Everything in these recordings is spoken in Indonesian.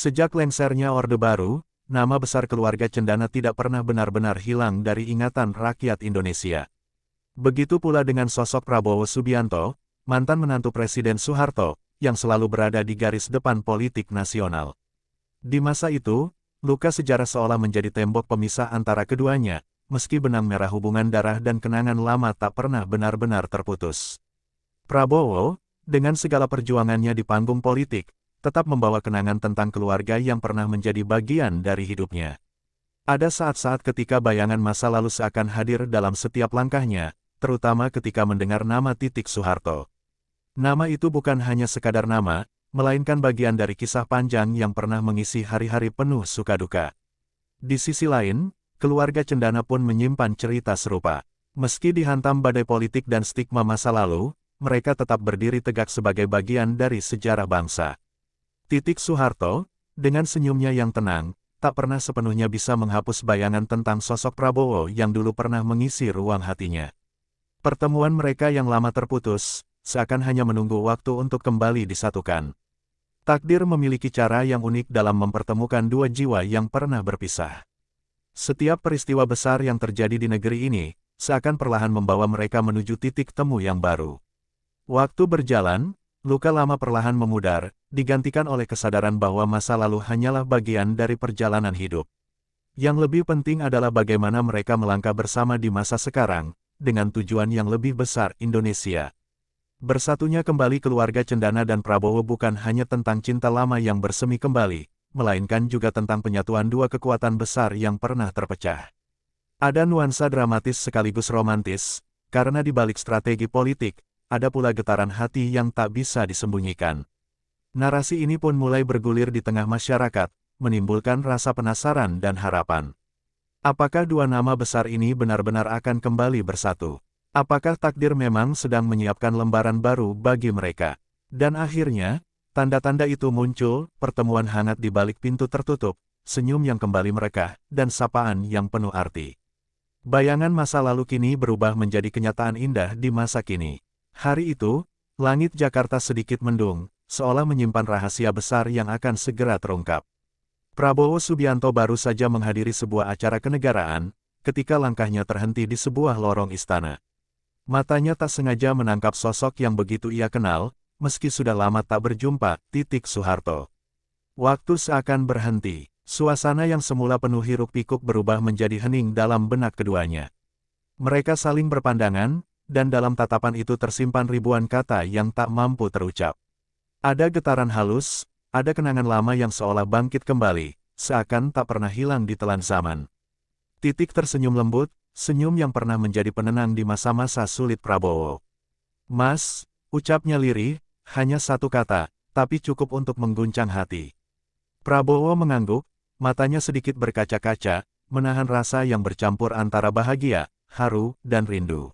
Sejak lengsernya Orde Baru, nama besar keluarga Cendana tidak pernah benar-benar hilang dari ingatan rakyat Indonesia. Begitu pula dengan sosok Prabowo Subianto, mantan menantu Presiden Soeharto, yang selalu berada di garis depan politik nasional. Di masa itu, luka sejarah seolah menjadi tembok pemisah antara keduanya, meski benang merah hubungan darah dan kenangan lama tak pernah benar-benar terputus. Prabowo, dengan segala perjuangannya di panggung politik, tetap membawa kenangan tentang keluarga yang pernah menjadi bagian dari hidupnya. Ada saat-saat ketika bayangan masa lalu seakan hadir dalam setiap langkahnya, terutama ketika mendengar nama Titik Soeharto. Nama itu bukan hanya sekadar nama, melainkan bagian dari kisah panjang yang pernah mengisi hari-hari penuh suka duka. Di sisi lain, keluarga Cendana pun menyimpan cerita serupa. Meski dihantam badai politik dan stigma masa lalu, mereka tetap berdiri tegak sebagai bagian dari sejarah bangsa. Titik Soeharto, dengan senyumnya yang tenang, tak pernah sepenuhnya bisa menghapus bayangan tentang sosok Prabowo yang dulu pernah mengisi ruang hatinya. Pertemuan mereka yang lama terputus, seakan hanya menunggu waktu untuk kembali disatukan. Takdir memiliki cara yang unik dalam mempertemukan dua jiwa yang pernah berpisah. Setiap peristiwa besar yang terjadi di negeri ini, seakan perlahan membawa mereka menuju titik temu yang baru. Waktu berjalan, luka lama perlahan memudar, digantikan oleh kesadaran bahwa masa lalu hanyalah bagian dari perjalanan hidup. Yang lebih penting adalah bagaimana mereka melangkah bersama di masa sekarang, dengan tujuan yang lebih besar Indonesia. Bersatunya kembali keluarga Cendana dan Prabowo bukan hanya tentang cinta lama yang bersemi kembali, melainkan juga tentang penyatuan dua kekuatan besar yang pernah terpecah. Ada nuansa dramatis sekaligus romantis, karena di balik strategi politik, ada pula getaran hati yang tak bisa disembunyikan. Narasi ini pun mulai bergulir di tengah masyarakat, menimbulkan rasa penasaran dan harapan. Apakah dua nama besar ini benar-benar akan kembali bersatu? Apakah takdir memang sedang menyiapkan lembaran baru bagi mereka? Dan akhirnya, tanda-tanda itu muncul, pertemuan hangat di balik pintu tertutup, senyum yang kembali merekah, dan sapaan yang penuh arti. Bayangan masa lalu kini berubah menjadi kenyataan indah di masa kini. Hari itu, langit Jakarta sedikit mendung, seolah menyimpan rahasia besar yang akan segera terungkap. Prabowo Subianto baru saja menghadiri sebuah acara kenegaraan, ketika langkahnya terhenti di sebuah lorong istana. Matanya tak sengaja menangkap sosok yang begitu ia kenal, meski sudah lama tak berjumpa, Titik Soeharto. Waktu seakan berhenti, suasana yang semula penuh hiruk-pikuk berubah menjadi hening dalam benak keduanya. Mereka saling berpandangan, dan dalam tatapan itu tersimpan ribuan kata yang tak mampu terucap. Ada getaran halus, ada kenangan lama yang seolah bangkit kembali, seakan tak pernah hilang ditelan zaman. Titik tersenyum lembut, senyum yang pernah menjadi penenang di masa-masa sulit Prabowo. "Mas," ucapnya lirih, hanya satu kata, tapi cukup untuk mengguncang hati. Prabowo mengangguk, matanya sedikit berkaca-kaca, menahan rasa yang bercampur antara bahagia, haru, dan rindu.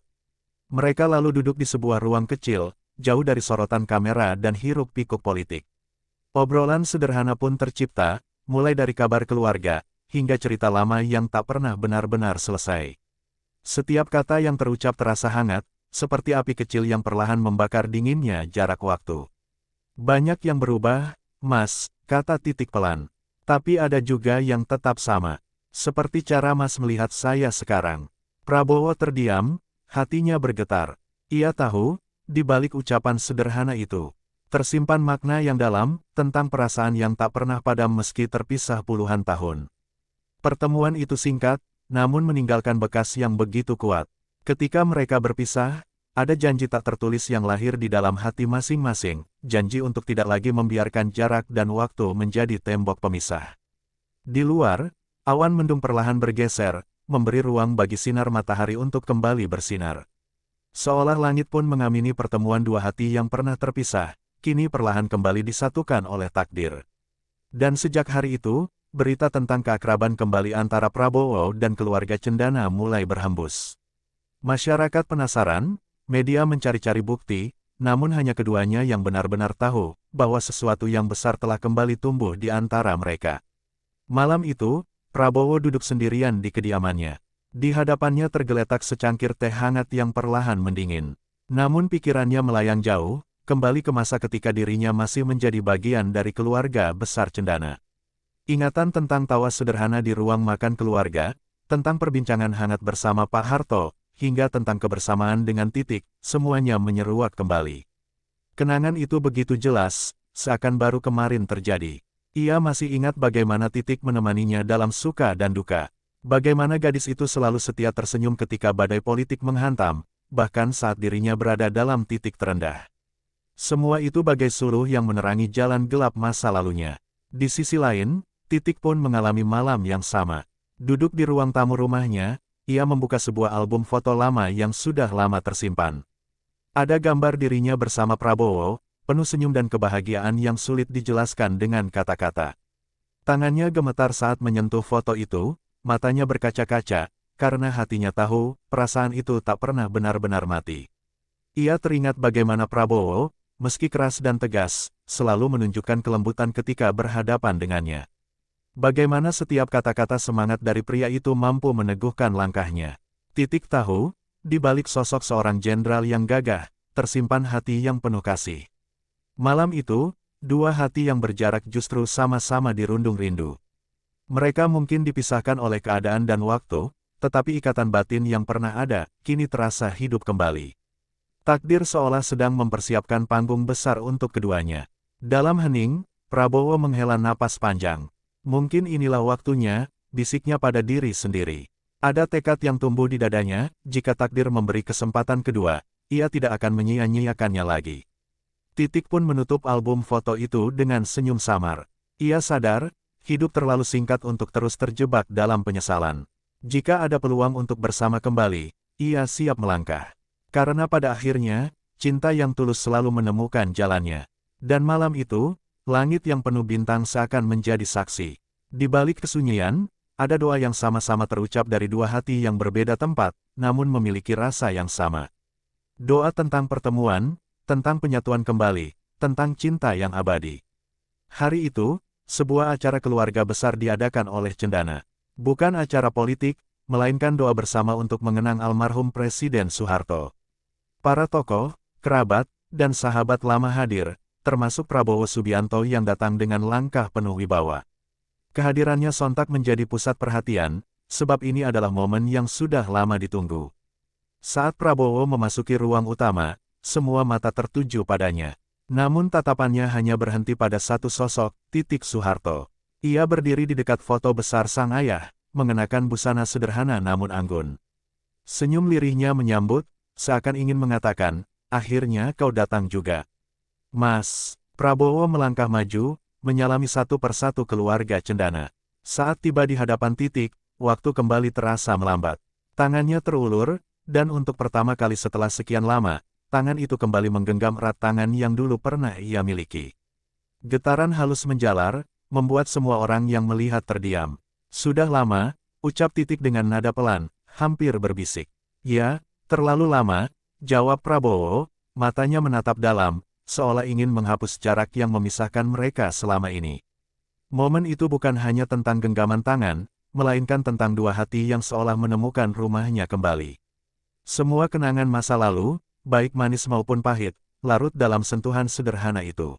Mereka lalu duduk di sebuah ruang kecil, jauh dari sorotan kamera dan hiruk-pikuk politik. Obrolan sederhana pun tercipta, mulai dari kabar keluarga, hingga cerita lama yang tak pernah benar-benar selesai. Setiap kata yang terucap terasa hangat, seperti api kecil yang perlahan membakar dinginnya jarak waktu. "Banyak yang berubah, Mas," kata Titik pelan. "Tapi ada juga yang tetap sama. Seperti cara Mas melihat saya sekarang." Prabowo terdiam, hatinya bergetar. Ia tahu, di balik ucapan sederhana itu, tersimpan makna yang dalam, tentang perasaan yang tak pernah padam meski terpisah puluhan tahun. Pertemuan itu singkat, namun meninggalkan bekas yang begitu kuat. Ketika mereka berpisah, ada janji tak tertulis yang lahir di dalam hati masing-masing, janji untuk tidak lagi membiarkan jarak dan waktu menjadi tembok pemisah. Di luar, awan mendung perlahan bergeser, memberi ruang bagi sinar matahari untuk kembali bersinar. Seolah langit pun mengamini pertemuan dua hati yang pernah terpisah, kini perlahan kembali disatukan oleh takdir. Dan sejak hari itu, berita tentang keakraban kembali antara Prabowo dan keluarga Cendana mulai berhembus. Masyarakat penasaran, media mencari-cari bukti, namun hanya keduanya yang benar-benar tahu bahwa sesuatu yang besar telah kembali tumbuh di antara mereka. Malam itu, Prabowo duduk sendirian di kediamannya. Di hadapannya tergeletak secangkir teh hangat yang perlahan mendingin. Namun pikirannya melayang jauh, kembali ke masa ketika dirinya masih menjadi bagian dari keluarga besar Cendana. Ingatan tentang tawa sederhana di ruang makan keluarga, tentang perbincangan hangat bersama Pak Harto, hingga tentang kebersamaan dengan Titik, semuanya menyeruak kembali. Kenangan itu begitu jelas, seakan baru kemarin terjadi. Ia masih ingat bagaimana Titik menemaninya dalam suka dan duka. Bagaimana gadis itu selalu setia tersenyum ketika badai politik menghantam, bahkan saat dirinya berada dalam titik terendah. Semua itu bagai suruh yang menerangi jalan gelap masa lalunya. Di sisi lain, Titik pun mengalami malam yang sama. Duduk di ruang tamu rumahnya, ia membuka sebuah album foto lama yang sudah lama tersimpan. Ada gambar dirinya bersama Prabowo, penuh senyum dan kebahagiaan yang sulit dijelaskan dengan kata-kata. Tangannya gemetar saat menyentuh foto itu, matanya berkaca-kaca, karena hatinya tahu, perasaan itu tak pernah benar-benar mati. Ia teringat bagaimana Prabowo, meski keras dan tegas, selalu menunjukkan kelembutan ketika berhadapan dengannya. Bagaimana setiap kata-kata semangat dari pria itu mampu meneguhkan langkahnya. Titik tahu, di balik sosok seorang jenderal yang gagah, tersimpan hati yang penuh kasih. Malam itu, dua hati yang berjarak justru sama-sama dirundung rindu. Mereka mungkin dipisahkan oleh keadaan dan waktu, tetapi ikatan batin yang pernah ada, kini terasa hidup kembali. Takdir seolah sedang mempersiapkan panggung besar untuk keduanya. Dalam hening, Prabowo menghela napas panjang. Mungkin inilah waktunya, bisiknya pada diri sendiri. Ada tekad yang tumbuh di dadanya, jika takdir memberi kesempatan kedua, ia tidak akan menyia-nyiakannya lagi. Titik pun menutup album foto itu dengan senyum samar. Ia sadar, hidup terlalu singkat untuk terus terjebak dalam penyesalan. Jika ada peluang untuk bersama kembali, ia siap melangkah. Karena pada akhirnya, cinta yang tulus selalu menemukan jalannya. Dan malam itu, langit yang penuh bintang seakan menjadi saksi. Di balik kesunyian, ada doa yang sama-sama terucap dari dua hati yang berbeda tempat, namun memiliki rasa yang sama. Doa tentang pertemuan, tentang penyatuan kembali, tentang cinta yang abadi. Hari itu, sebuah acara keluarga besar diadakan oleh Cendana. Bukan acara politik, melainkan doa bersama untuk mengenang almarhum Presiden Soeharto. Para tokoh, kerabat, dan sahabat lama hadir, termasuk Prabowo Subianto yang datang dengan langkah penuh wibawa. Kehadirannya sontak menjadi pusat perhatian, sebab ini adalah momen yang sudah lama ditunggu. Saat Prabowo memasuki ruang utama, semua mata tertuju padanya. Namun tatapannya hanya berhenti pada satu sosok, Titik Soeharto. Ia berdiri di dekat foto besar sang ayah, mengenakan busana sederhana namun anggun. Senyum lirihnya menyambut, seakan ingin mengatakan, akhirnya kau datang juga. Mas, Prabowo melangkah maju, menyalami satu persatu keluarga Cendana. Saat tiba di hadapan Titik, waktu kembali terasa melambat. Tangannya terulur, dan untuk pertama kali setelah sekian lama, tangan itu kembali menggenggam erat tangan yang dulu pernah ia miliki. Getaran halus menjalar, membuat semua orang yang melihat terdiam. Sudah lama, ucap Titik dengan nada pelan, hampir berbisik. Ya, terlalu lama, jawab Prabowo, matanya menatap dalam, seolah ingin menghapus jarak yang memisahkan mereka selama ini. Momen itu bukan hanya tentang genggaman tangan, melainkan tentang dua hati yang seolah menemukan rumahnya kembali. Semua kenangan masa lalu, baik manis maupun pahit, larut dalam sentuhan sederhana itu.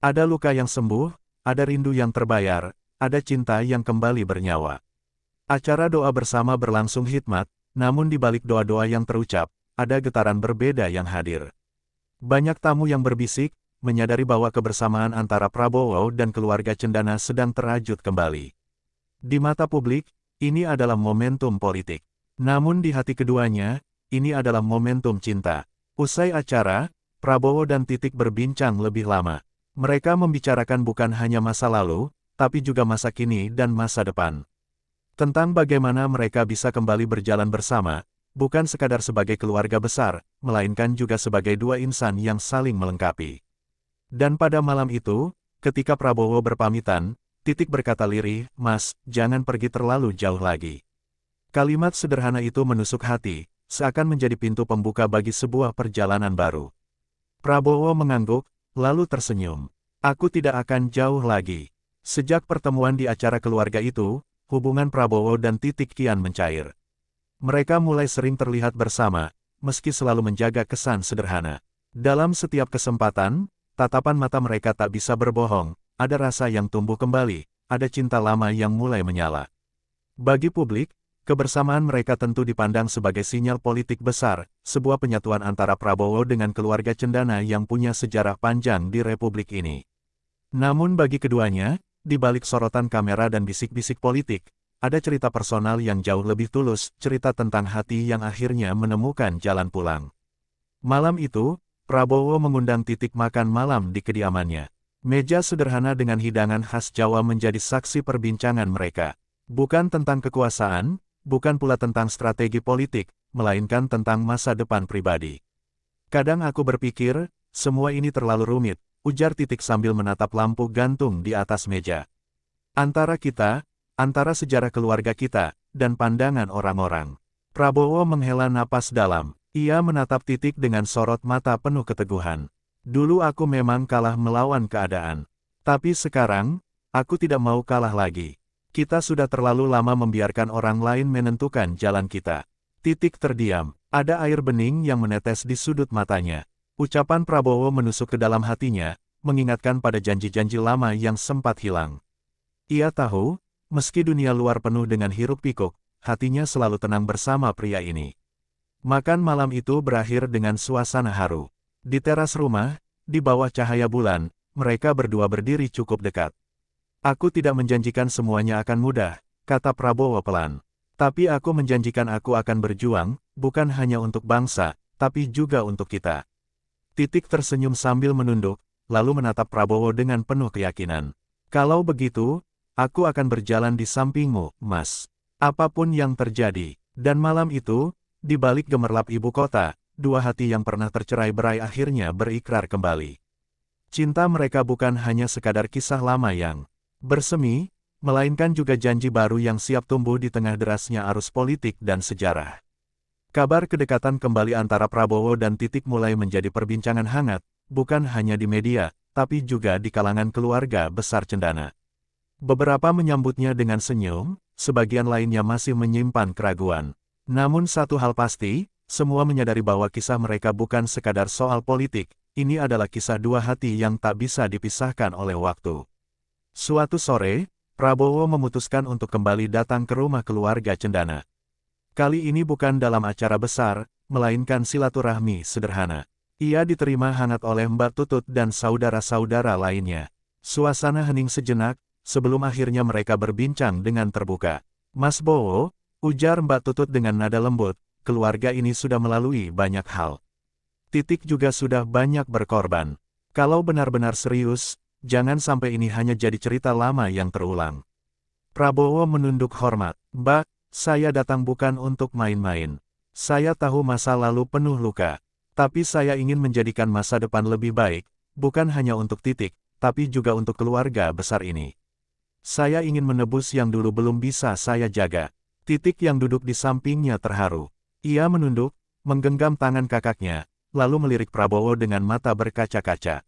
Ada luka yang sembuh, ada rindu yang terbayar, ada cinta yang kembali bernyawa. Acara doa bersama berlangsung hikmat, namun di balik doa-doa yang terucap, ada getaran berbeda yang hadir. Banyak tamu yang berbisik, menyadari bahwa kebersamaan antara Prabowo dan keluarga Cendana sedang terajut kembali. Di mata publik, ini adalah momentum politik. Namun di hati keduanya, ini adalah momentum cinta. Usai acara, Prabowo dan Titik berbincang lebih lama. Mereka membicarakan bukan hanya masa lalu, tapi juga masa kini dan masa depan. Tentang bagaimana mereka bisa kembali berjalan bersama, bukan sekadar sebagai keluarga besar, melainkan juga sebagai dua insan yang saling melengkapi. Dan pada malam itu, ketika Prabowo berpamitan, Titik berkata lirih, "Mas, jangan pergi terlalu jauh lagi." Kalimat sederhana itu menusuk hati, seakan menjadi pintu pembuka bagi sebuah perjalanan baru. Prabowo mengangguk, lalu tersenyum. "Aku tidak akan jauh lagi." Sejak pertemuan di acara keluarga itu, hubungan Prabowo dan Titik kian mencair. Mereka mulai sering terlihat bersama, meski selalu menjaga kesan sederhana. Dalam setiap kesempatan, tatapan mata mereka tak bisa berbohong, ada rasa yang tumbuh kembali, ada cinta lama yang mulai menyala. Bagi publik, kebersamaan mereka tentu dipandang sebagai sinyal politik besar, sebuah penyatuan antara Prabowo dengan keluarga cendana yang punya sejarah panjang di Republik ini. Namun bagi keduanya, di balik sorotan kamera dan bisik-bisik politik, ada cerita personal yang jauh lebih tulus, cerita tentang hati yang akhirnya menemukan jalan pulang. Malam itu, Prabowo mengundang Titik makan malam di kediamannya. Meja sederhana dengan hidangan khas Jawa menjadi saksi perbincangan mereka. Bukan tentang kekuasaan, bukan pula tentang strategi politik, melainkan tentang masa depan pribadi. Kadang aku berpikir, semua ini terlalu rumit, ujar Titik sambil menatap lampu gantung di atas meja. Antara kita, antara sejarah keluarga kita, dan pandangan orang-orang. Prabowo menghela napas dalam. Ia menatap Titik dengan sorot mata penuh keteguhan. Dulu aku memang kalah melawan keadaan. Tapi sekarang, aku tidak mau kalah lagi. Kita sudah terlalu lama membiarkan orang lain menentukan jalan kita. Titik terdiam. Ada air bening yang menetes di sudut matanya. Ucapan Prabowo menusuk ke dalam hatinya, mengingatkan pada janji-janji lama yang sempat hilang. Ia tahu, meski dunia luar penuh dengan hiruk-pikuk, hatinya selalu tenang bersama pria ini. Makan malam itu berakhir dengan suasana haru. Di teras rumah, di bawah cahaya bulan, mereka berdua berdiri cukup dekat. Aku tidak menjanjikan semuanya akan mudah, kata Prabowo pelan. Tapi aku menjanjikan aku akan berjuang, bukan hanya untuk bangsa, tapi juga untuk kita. Titik tersenyum sambil menunduk, lalu menatap Prabowo dengan penuh keyakinan. Kalau begitu, aku akan berjalan di sampingmu, Mas. Apapun yang terjadi. Dan malam itu, di balik gemerlap ibu kota, dua hati yang pernah tercerai-berai akhirnya berikrar kembali. Cinta mereka bukan hanya sekadar kisah lama yang bersemi, melainkan juga janji baru yang siap tumbuh di tengah derasnya arus politik dan sejarah. Kabar kedekatan kembali antara Prabowo dan Titik mulai menjadi perbincangan hangat, bukan hanya di media, tapi juga di kalangan keluarga besar cendana. Beberapa menyambutnya dengan senyum, sebagian lainnya masih menyimpan keraguan. Namun satu hal pasti, semua menyadari bahwa kisah mereka bukan sekadar soal politik, ini adalah kisah dua hati yang tak bisa dipisahkan oleh waktu. Suatu sore, Prabowo memutuskan untuk kembali datang ke rumah keluarga cendana. Kali ini bukan dalam acara besar, melainkan silaturahmi sederhana. Ia diterima hangat oleh Mbak Tutut dan saudara-saudara lainnya. Suasana hening sejenak, sebelum akhirnya mereka berbincang dengan terbuka. Mas Bowo, ujar Mbak Tutut dengan nada lembut, keluarga ini sudah melalui banyak hal. Titik juga sudah banyak berkorban. Kalau benar-benar serius, jangan sampai ini hanya jadi cerita lama yang terulang. Prabowo menunduk hormat. Mbak, saya datang bukan untuk main-main. Saya tahu masa lalu penuh luka. Tapi saya ingin menjadikan masa depan lebih baik, bukan hanya untuk Titik, tapi juga untuk keluarga besar ini. Saya ingin menebus yang dulu belum bisa saya jaga. Titik yang duduk di sampingnya terharu. Ia menunduk, menggenggam tangan kakaknya, lalu melirik Prabowo dengan mata berkaca-kaca.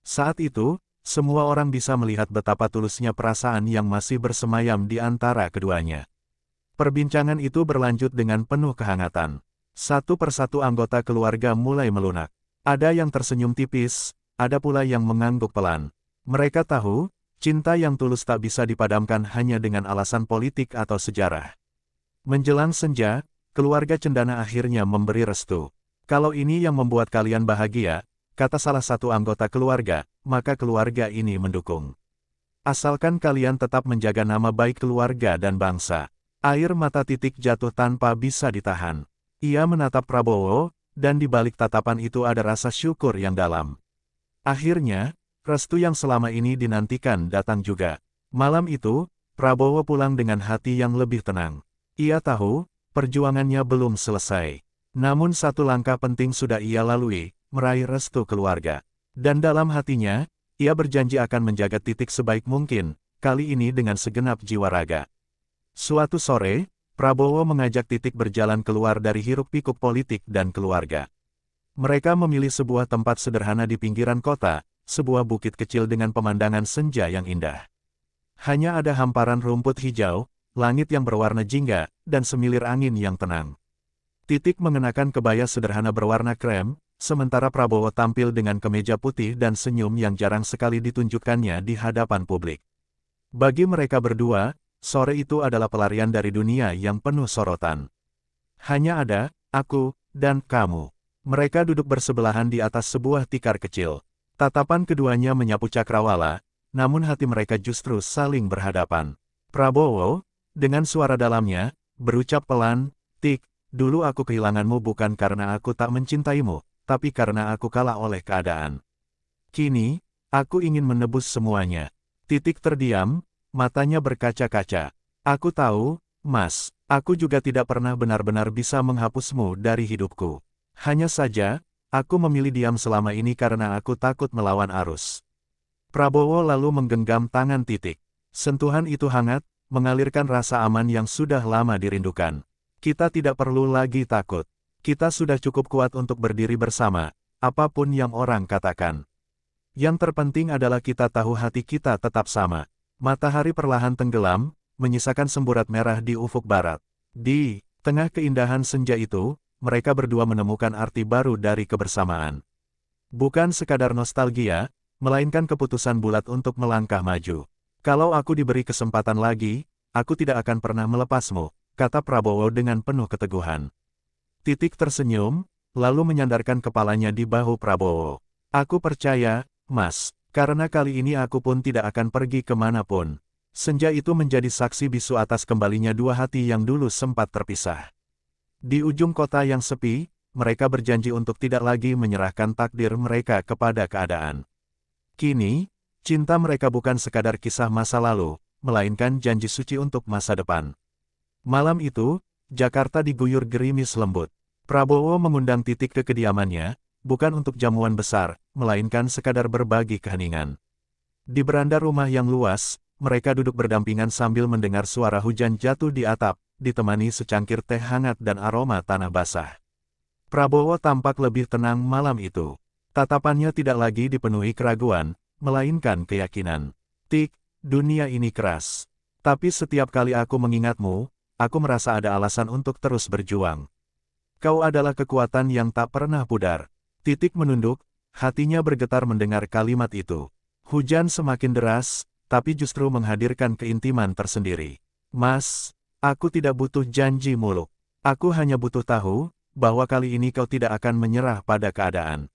Saat itu, semua orang bisa melihat betapa tulusnya perasaan yang masih bersemayam di antara keduanya. Perbincangan itu berlanjut dengan penuh kehangatan. Satu persatu anggota keluarga mulai melunak. Ada yang tersenyum tipis, ada pula yang mengangguk pelan. Mereka tahu, cinta yang tulus tak bisa dipadamkan hanya dengan alasan politik atau sejarah. Menjelang senja, keluarga cendana akhirnya memberi restu. Kalau ini yang membuat kalian bahagia, kata salah satu anggota keluarga, maka keluarga ini mendukung. Asalkan kalian tetap menjaga nama baik keluarga dan bangsa. Air mata Titik jatuh tanpa bisa ditahan. Ia menatap Prabowo, dan di balik tatapan itu ada rasa syukur yang dalam. Akhirnya, restu yang selama ini dinantikan datang juga. Malam itu, Prabowo pulang dengan hati yang lebih tenang. Ia tahu, perjuangannya belum selesai. Namun satu langkah penting sudah ia lalui, meraih restu keluarga. Dan dalam hatinya, ia berjanji akan menjaga Titik sebaik mungkin, kali ini dengan segenap jiwa raga. Suatu sore, Prabowo mengajak Titik berjalan keluar dari hiruk-pikuk politik dan keluarga. Mereka memilih sebuah tempat sederhana di pinggiran kota, sebuah bukit kecil dengan pemandangan senja yang indah. Hanya ada hamparan rumput hijau, langit yang berwarna jingga, dan semilir angin yang tenang. Titik mengenakan kebaya sederhana berwarna krem, sementara Prabowo tampil dengan kemeja putih dan senyum yang jarang sekali ditunjukkannya di hadapan publik. Bagi mereka berdua, sore itu adalah pelarian dari dunia yang penuh sorotan. Hanya ada, aku, dan kamu. Mereka duduk bersebelahan di atas sebuah tikar kecil. Tatapan keduanya menyapu cakrawala, namun hati mereka justru saling berhadapan. Prabowo, dengan suara dalamnya, berucap pelan, "Tik, dulu aku kehilanganmu bukan karena aku tak mencintaimu, tapi karena aku kalah oleh keadaan. Kini, aku ingin menebus semuanya." Titik terdiam, matanya berkaca-kaca. "Aku tahu, Mas, aku juga tidak pernah benar-benar bisa menghapusmu dari hidupku. Hanya saja, aku memilih diam selama ini karena aku takut melawan arus." Prabowo lalu menggenggam tangan Titik. Sentuhan itu hangat, mengalirkan rasa aman yang sudah lama dirindukan. "Kita tidak perlu lagi takut. Kita sudah cukup kuat untuk berdiri bersama, apapun yang orang katakan. Yang terpenting adalah kita tahu hati kita tetap sama." Matahari perlahan tenggelam, menyisakan semburat merah di ufuk barat. Di tengah keindahan senja itu, mereka berdua menemukan arti baru dari kebersamaan. Bukan sekadar nostalgia, melainkan keputusan bulat untuk melangkah maju. "Kalau aku diberi kesempatan lagi, aku tidak akan pernah melepasmu," kata Prabowo dengan penuh keteguhan. Titik tersenyum, lalu menyandarkan kepalanya di bahu Prabowo. "Aku percaya, Mas, karena kali ini aku pun tidak akan pergi kemanapun." Senja itu menjadi saksi bisu atas kembalinya dua hati yang dulu sempat terpisah. Di ujung kota yang sepi, mereka berjanji untuk tidak lagi menyerahkan takdir mereka kepada keadaan. Kini, cinta mereka bukan sekadar kisah masa lalu, melainkan janji suci untuk masa depan. Malam itu, Jakarta diguyur gerimis lembut. Prabowo mengundang Titik ke kediamannya, bukan untuk jamuan besar, melainkan sekadar berbagi keheningan. Di beranda rumah yang luas, mereka duduk berdampingan sambil mendengar suara hujan jatuh di atap, ditemani secangkir teh hangat dan aroma tanah basah. Prabowo tampak lebih tenang malam itu. Tatapannya tidak lagi dipenuhi keraguan, melainkan keyakinan. "Tik, dunia ini keras. Tapi setiap kali aku mengingatmu, aku merasa ada alasan untuk terus berjuang. Kau adalah kekuatan yang tak pernah pudar." Titik menunduk, hatinya bergetar mendengar kalimat itu. Hujan semakin deras, tapi justru menghadirkan keintiman tersendiri. "Mas, aku tidak butuh janji muluk. Aku hanya butuh tahu, bahwa kali ini kau tidak akan menyerah pada keadaan."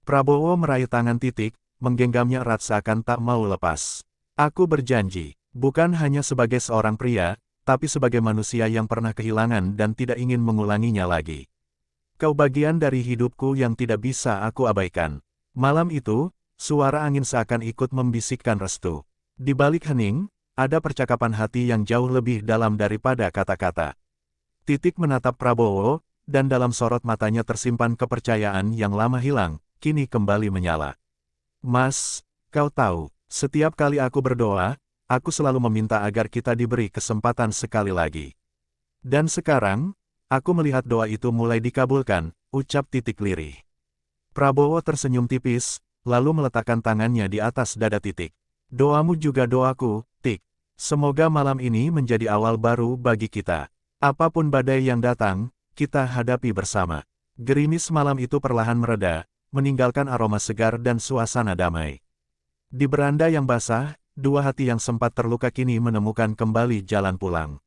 Prabowo meraih tangan Titik, menggenggamnya erat seakan tak mau lepas. "Aku berjanji, bukan hanya sebagai seorang pria, tapi sebagai manusia yang pernah kehilangan dan tidak ingin mengulanginya lagi. Kau bagian dari hidupku yang tidak bisa aku abaikan." Malam itu, suara angin seakan ikut membisikkan restu. Di balik hening, ada percakapan hati yang jauh lebih dalam daripada kata-kata. Titik menatap Prabowo, dan dalam sorot matanya tersimpan kepercayaan yang lama hilang, kini kembali menyala. "Mas, kau tahu, setiap kali aku berdoa, aku selalu meminta agar kita diberi kesempatan sekali lagi. Dan sekarang, aku melihat doa itu mulai dikabulkan," ucap Titik lirih. Prabowo tersenyum tipis, lalu meletakkan tangannya di atas dada Titik. "Doamu juga doaku, Tik. Semoga malam ini menjadi awal baru bagi kita. Apapun badai yang datang, kita hadapi bersama." Gerimis malam itu perlahan mereda, meninggalkan aroma segar dan suasana damai. Di beranda yang basah, dua hati yang sempat terluka kini menemukan kembali jalan pulang.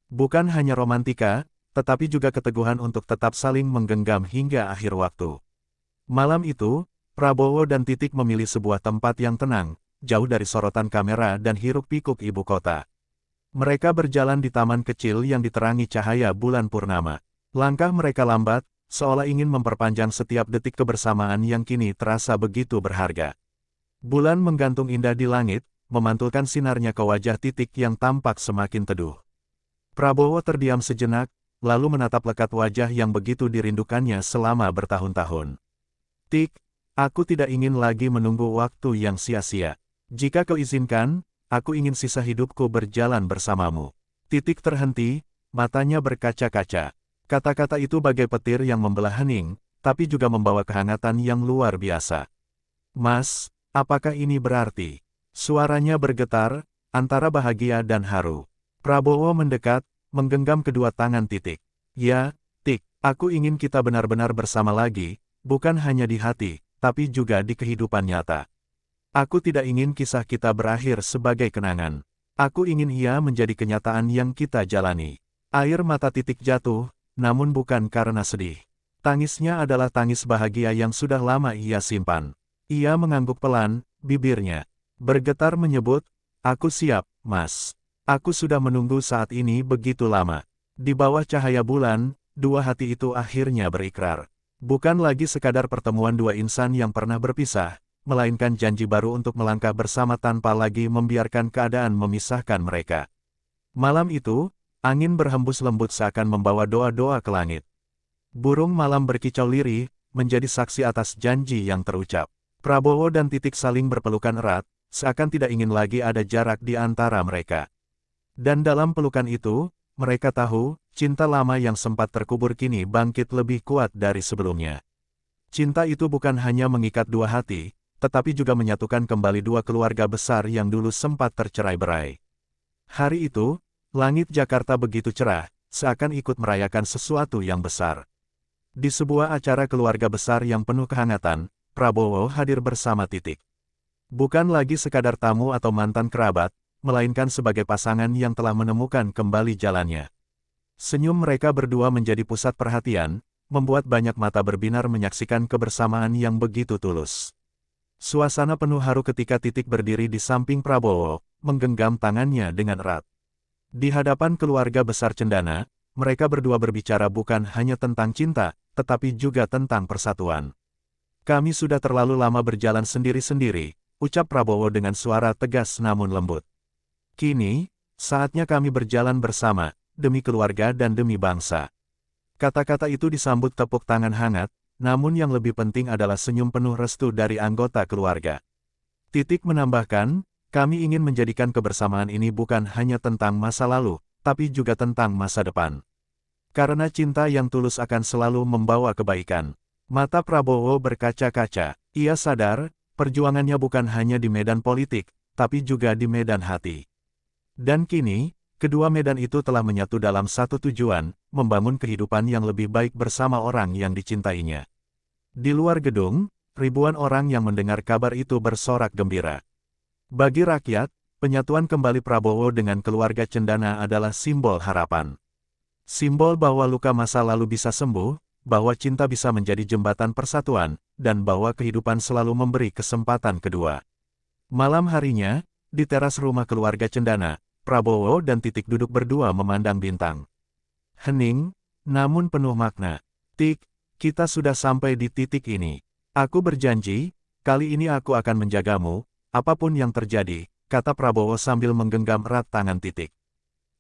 Bukan hanya romantika, tetapi juga keteguhan untuk tetap saling menggenggam hingga akhir waktu. Malam itu, Prabowo dan Titik memilih sebuah tempat yang tenang, jauh dari sorotan kamera dan hiruk-pikuk ibu kota. Mereka berjalan di taman kecil yang diterangi cahaya bulan purnama. Langkah mereka lambat, seolah ingin memperpanjang setiap detik kebersamaan yang kini terasa begitu berharga. Bulan menggantung indah di langit, memantulkan sinarnya ke wajah Titik yang tampak semakin teduh. Prabowo terdiam sejenak, lalu menatap lekat wajah yang begitu dirindukannya selama bertahun-tahun. "Tik, aku tidak ingin lagi menunggu waktu yang sia-sia. Jika kau izinkan, aku ingin sisa hidupku berjalan bersamamu." Titik terhenti, matanya berkaca-kaca. Kata-kata itu bagai petir yang membelah hening, tapi juga membawa kehangatan yang luar biasa. "Mas, apakah ini berarti?" Suaranya bergetar, antara bahagia dan haru. Prabowo mendekat, menggenggam kedua tangan Titik. "Ya, Tik, aku ingin kita benar-benar bersama lagi, bukan hanya di hati, tapi juga di kehidupan nyata. Aku tidak ingin kisah kita berakhir sebagai kenangan. Aku ingin ia menjadi kenyataan yang kita jalani. Air mata Titik jatuh, namun bukan karena sedih. Tangisnya adalah tangis bahagia yang sudah lama ia simpan. Ia mengangguk pelan, bibirnya bergetar menyebut, "Aku siap, Mas. Aku sudah menunggu saat ini begitu lama." Di bawah cahaya bulan, dua hati itu akhirnya berikrar. Bukan lagi sekadar pertemuan dua insan yang pernah berpisah, melainkan janji baru untuk melangkah bersama tanpa lagi membiarkan keadaan memisahkan mereka. Malam itu, angin berhembus lembut seakan membawa doa-doa ke langit. Burung malam berkicau lirih, menjadi saksi atas janji yang terucap. Prabowo dan Titik saling berpelukan erat, seakan tidak ingin lagi ada jarak di antara mereka. Dan dalam pelukan itu, mereka tahu, cinta lama yang sempat terkubur kini bangkit lebih kuat dari sebelumnya. Cinta itu bukan hanya mengikat dua hati, tetapi juga menyatukan kembali dua keluarga besar yang dulu sempat tercerai-berai. Hari itu, langit Jakarta begitu cerah, seakan ikut merayakan sesuatu yang besar. Di sebuah acara keluarga besar yang penuh kehangatan, Prabowo hadir bersama Titik. Bukan lagi sekadar tamu atau mantan kerabat, melainkan sebagai pasangan yang telah menemukan kembali jalannya. Senyum mereka berdua menjadi pusat perhatian, membuat banyak mata berbinar menyaksikan kebersamaan yang begitu tulus. Suasana penuh haru ketika Titik berdiri di samping Prabowo, menggenggam tangannya dengan erat. Di hadapan keluarga besar Cendana, mereka berdua berbicara bukan hanya tentang cinta, tetapi juga tentang persatuan. "Kami sudah terlalu lama berjalan sendiri-sendiri," ucap Prabowo dengan suara tegas namun lembut. "Kini, saatnya kami berjalan bersama, demi keluarga dan demi bangsa." Kata-kata itu disambut tepuk tangan hangat, namun yang lebih penting adalah senyum penuh restu dari anggota keluarga. Titik menambahkan, "Kami ingin menjadikan kebersamaan ini bukan hanya tentang masa lalu, tapi juga tentang masa depan. Karena cinta yang tulus akan selalu membawa kebaikan." Mata Prabowo berkaca-kaca. Ia sadar, perjuangannya bukan hanya di medan politik, tapi juga di medan hati. Dan kini, kedua medan itu telah menyatu dalam satu tujuan, membangun kehidupan yang lebih baik bersama orang yang dicintainya. Di luar gedung, ribuan orang yang mendengar kabar itu bersorak gembira. Bagi rakyat, penyatuan kembali Prabowo dengan keluarga Cendana adalah simbol harapan. Simbol bahwa luka masa lalu bisa sembuh, bahwa cinta bisa menjadi jembatan persatuan, dan bahwa kehidupan selalu memberi kesempatan kedua. Malam harinya, di teras rumah keluarga Cendana, Prabowo dan Titik duduk berdua memandang bintang. Hening, namun penuh makna. "Tik, kita sudah sampai di titik ini. Aku berjanji, kali ini aku akan menjagamu, apapun yang terjadi," kata Prabowo sambil menggenggam erat tangan Titik.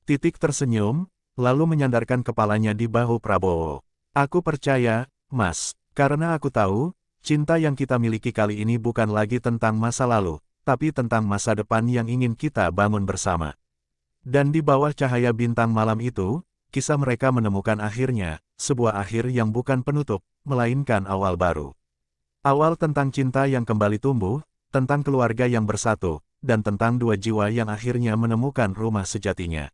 Titik tersenyum, lalu menyandarkan kepalanya di bahu Prabowo. "Aku percaya, Mas, karena aku tahu, cinta yang kita miliki kali ini bukan lagi tentang masa lalu, tapi tentang masa depan yang ingin kita bangun bersama." Dan di bawah cahaya bintang malam itu, kisah mereka menemukan akhirnya, sebuah akhir yang bukan penutup, melainkan awal baru. Awal tentang cinta yang kembali tumbuh, tentang keluarga yang bersatu, dan tentang dua jiwa yang akhirnya menemukan rumah sejatinya.